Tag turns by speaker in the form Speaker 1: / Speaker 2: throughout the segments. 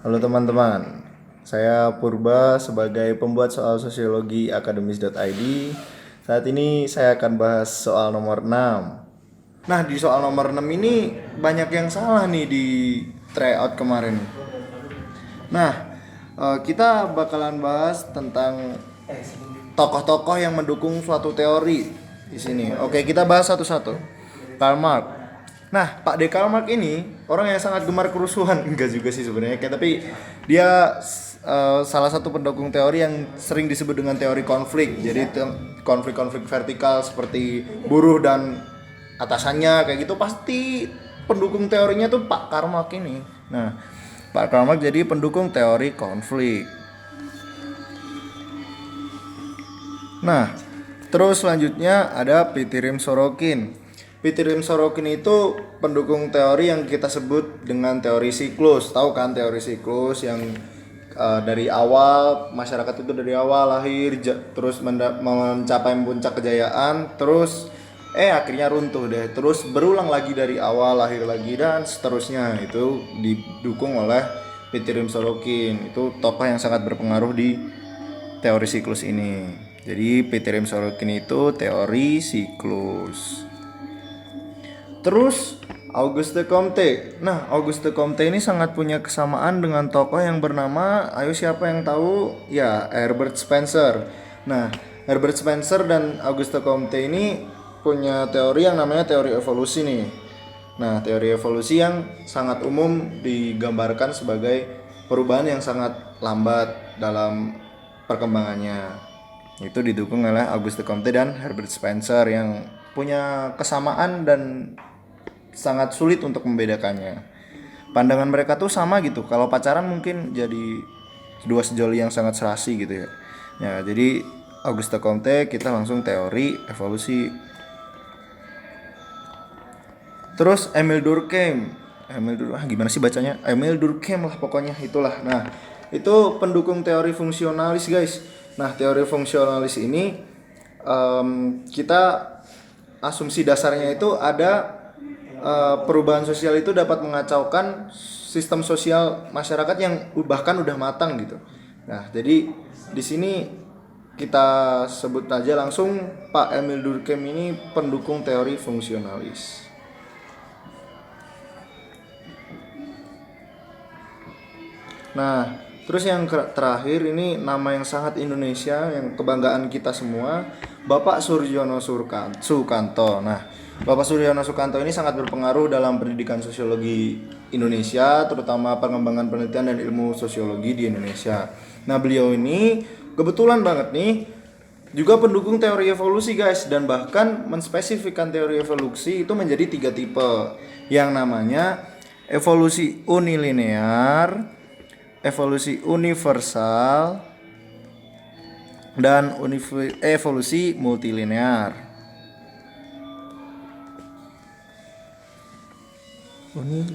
Speaker 1: Halo teman-teman, saya Purba sebagai pembuat soal sosiologi akademis.id. Saat ini saya akan bahas soal nomor 6. Nah, di soal nomor 6 ini banyak yang salah nih di tryout kemarin. Nah, kita bakalan bahas tentang tokoh-tokoh yang mendukung suatu teori di sini. Oke, kita bahas satu-satu. Karl Marx. Nah, Pak D. Karl Marx ini orang yang sangat gemar kerusuhan. Enggak juga sih sebenarnya, tapi dia salah satu pendukung teori yang sering disebut dengan teori konflik. Jadi konflik-konflik vertikal seperti buruh dan atasannya kayak gitu, pasti pendukung teorinya tuh Pak Karl Marx ini. Nah, Pak Karl Marx jadi pendukung teori konflik. Nah, terus selanjutnya ada Pitirim Sorokin. Pitirim Sorokin itu pendukung teori yang kita sebut dengan teori siklus. Tahu kan teori siklus yang dari awal masyarakat itu dari awal lahir terus mencapai puncak kejayaan, terus akhirnya runtuh deh. Terus berulang lagi dari awal, lahir lagi dan seterusnya. Itu didukung oleh Pitirim Sorokin. Itu tokoh yang sangat berpengaruh di teori siklus ini. Jadi Pitirim Sorokin itu teori siklus. Terus Auguste Comte. Nah, Auguste Comte ini sangat punya kesamaan dengan tokoh yang bernama, ayo siapa yang tahu? Ya, Herbert Spencer. Nah, Herbert Spencer dan Auguste Comte ini punya teori yang namanya teori evolusi nih. Nah, teori evolusi yang sangat umum digambarkan sebagai perubahan yang sangat lambat dalam perkembangannya. Itu didukung oleh Auguste Comte dan Herbert Spencer yang punya kesamaan dan sangat sulit untuk membedakannya. Pandangan mereka tuh sama gitu. Kalau pacaran mungkin jadi dua sejoli yang sangat serasi gitu ya. Ya, jadi Auguste Comte kita langsung teori evolusi. Terus Emil Durkheim. Gimana sih bacanya? Emil Durkheim lah pokoknya itulah. Nah, itu pendukung teori fungsionalis guys. Nah, teori fungsionalis ini kita asumsi dasarnya itu ada perubahan sosial itu dapat mengacaukan sistem sosial masyarakat yang bahkan udah matang gitu. Nah, jadi di sini kita sebut aja langsung Pak Emil Durkheim ini pendukung teori fungsionalis. Nah, terus yang terakhir ini nama yang sangat Indonesia, yang kebanggaan kita semua, Bapak Suryono Sukanto. Nah, Bapak Suryono Sukanto ini sangat berpengaruh dalam pendidikan sosiologi Indonesia, terutama pengembangan penelitian dan ilmu sosiologi di Indonesia. Nah, beliau ini kebetulan banget nih juga pendukung teori evolusi guys, dan bahkan menspesifikkan teori evolusi itu menjadi 3 tipe, yang namanya evolusi unilinear, evolusi universal, dan evolusi multilinear.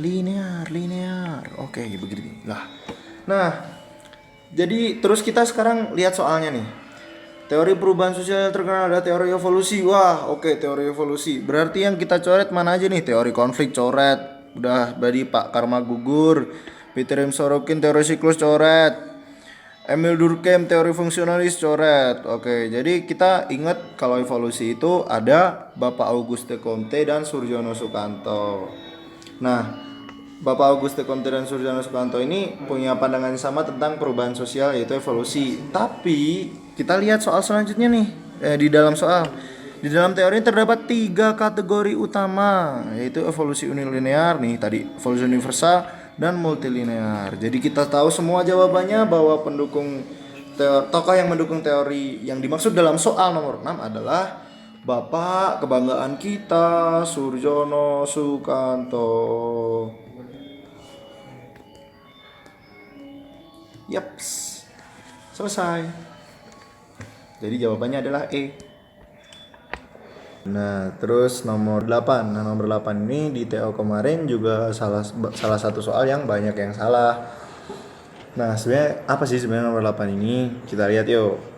Speaker 1: Linear. Oke, begitu lah. Nah, jadi terus kita sekarang lihat soalnya nih. Teori perubahan sosial yang terkenal ada teori evolusi. Wah, oke, teori evolusi. Berarti yang kita coret mana aja nih? Teori konflik coret. Udah berarti Pak Karma gugur. Pitirim Sorokin teori siklus coret. Emil Durkheim teori fungsionalis coret. Oke, jadi kita ingat kalau evolusi itu ada Bapak Auguste Comte dan Suryono Sukanto. Nah, Bapak Auguste Comte dan Suryono Sukanto ini punya pandangan yang sama tentang perubahan sosial, yaitu evolusi. Tapi kita lihat soal selanjutnya nih. Di dalam teori terdapat 3 kategori utama, yaitu evolusi unilinear nih tadi, evolusi universal dan multilinear. Jadi kita tahu semua jawabannya bahwa tokoh yang mendukung teori yang dimaksud dalam soal nomor 6 adalah Bapak kebanggaan kita, Suryono Sukanto. Yaps, selesai. Jadi jawabannya adalah E. Nah, terus nomor 8. Nah, nomor 8 ini di TO kemarin juga salah satu soal yang banyak yang salah. Nah, sebenarnya apa sih sebenarnya nomor 8 ini? Kita lihat yuk.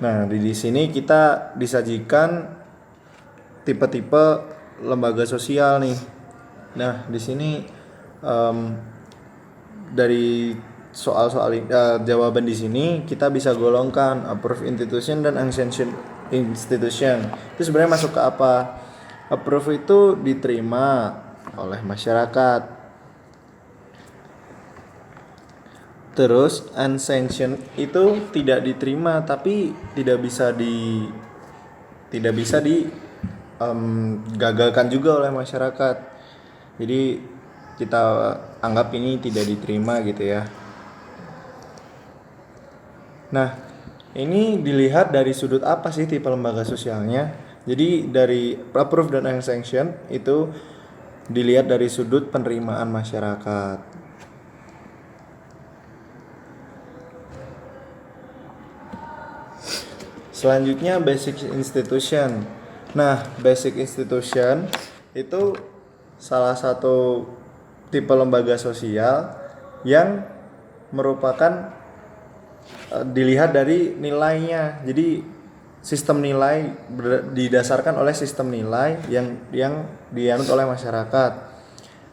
Speaker 1: Nah, di sini kita disajikan tipe-tipe lembaga sosial nih. Nah, di sini dari jawaban di sini kita bisa golongkan approved institution dan unsanctioned institution. Itu sebenarnya masuk ke apa? Approved itu diterima oleh masyarakat. Terus unsanctioned itu tidak diterima tapi tidak bisa gagalkan juga oleh masyarakat. Jadi kita anggap ini tidak diterima gitu ya. Nah, ini dilihat dari sudut apa sih tipe lembaga sosialnya? Jadi dari approved dan unsanctioned itu dilihat dari sudut penerimaan masyarakat. Selanjutnya basic institution. Nah, basic institution itu salah satu tipe lembaga sosial yang merupakan dilihat dari nilainya. Jadi sistem nilai didasarkan oleh sistem nilai yang dianut oleh masyarakat.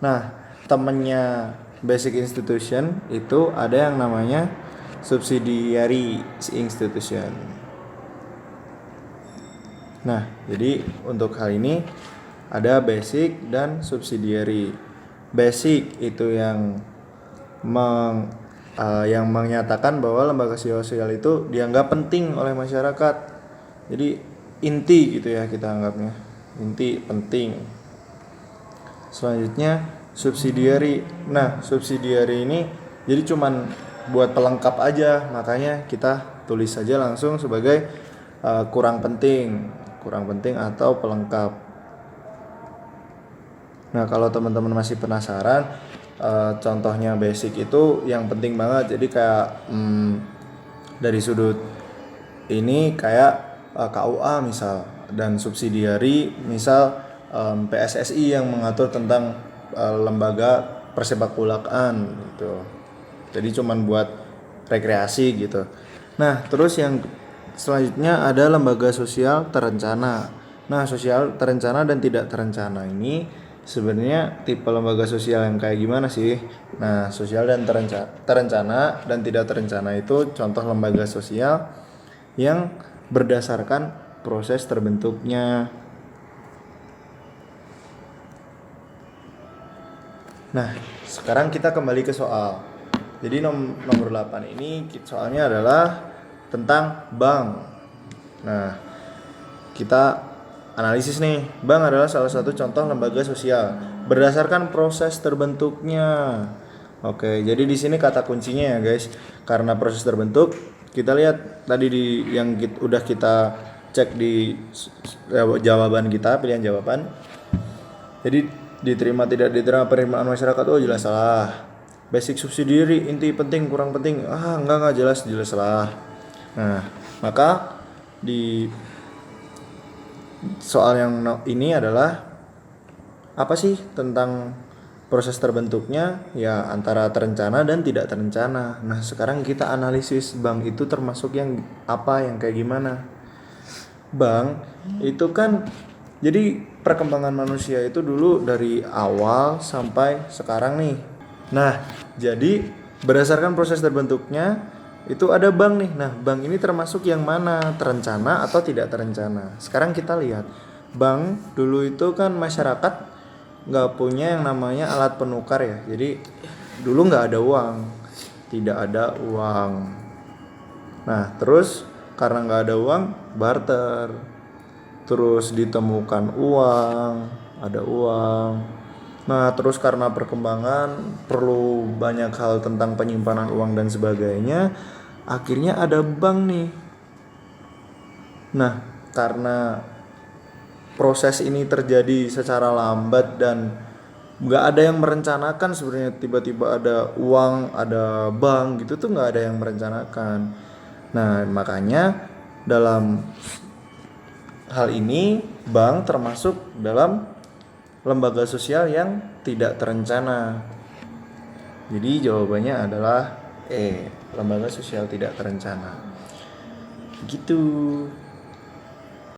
Speaker 1: Nah, temennya basic institution itu ada yang namanya subsidiary institution. Nah, jadi untuk hal ini ada basic dan subsidiary. Basic itu yang menyatakan bahwa lembaga sosial itu dianggap penting oleh masyarakat. Jadi inti gitu ya kita anggapnya. Inti penting. Selanjutnya subsidiary. Nah, subsidiary ini jadi cuman buat pelengkap aja, makanya kita tulis saja langsung sebagai kurang penting atau pelengkap. Nah, kalau teman-teman masih penasaran, contohnya basic itu yang penting banget. Jadi kayak dari sudut ini kayak KUA misal, dan subsidiary misal PSSI yang mengatur tentang lembaga persepakbolaan gitu. Jadi cuman buat rekreasi gitu. Nah, terus yang selanjutnya ada lembaga sosial terencana. Nah, sosial terencana dan tidak terencana ini sebenarnya tipe lembaga sosial yang kayak gimana sih? Nah, sosial dan terencana dan tidak terencana itu contoh lembaga sosial yang berdasarkan proses terbentuknya. Nah, sekarang kita kembali ke soal. Jadi nomor 8 ini soalnya adalah tentang bank. Nah, kita analisis nih. Bank adalah salah satu contoh lembaga sosial berdasarkan proses terbentuknya. Oke, jadi di sini kata kuncinya ya guys. Karena proses terbentuk, kita lihat tadi udah kita cek di jawaban kita, pilihan jawaban. Jadi diterima tidak diterima penerimaan masyarakat, oh jelas salah. Basic subsidiary, inti penting kurang penting, enggak jelas salah. Nah, maka di soal yang ini adalah apa sih tentang proses terbentuknya? Ya antara terencana dan tidak terencana. Nah, sekarang kita analisis bank itu termasuk yang apa, yang kayak gimana? Bank itu kan jadi perkembangan manusia itu dulu dari awal sampai sekarang nih. Nah, jadi berdasarkan proses terbentuknya itu ada bank nih. Nah, bank ini termasuk yang mana? Terencana atau tidak terencana? Sekarang kita lihat. Bank dulu itu kan masyarakat nggak punya yang namanya alat penukar ya. Jadi dulu nggak ada uang. Tidak ada uang. Nah, terus karena nggak ada uang, barter. Terus ditemukan uang, ada uang. Nah, terus karena perkembangan perlu banyak hal tentang penyimpanan uang dan sebagainya, akhirnya ada bank nih. Nah, karena proses ini terjadi secara lambat dan nggak ada yang merencanakan sebenarnya, tiba-tiba ada uang, ada bank gitu tuh nggak ada yang merencanakan. Nah, makanya dalam hal ini bank termasuk dalam lembaga sosial yang tidak terencana. Jadi jawabannya adalah lembaga sosial tidak terencana. Gitu.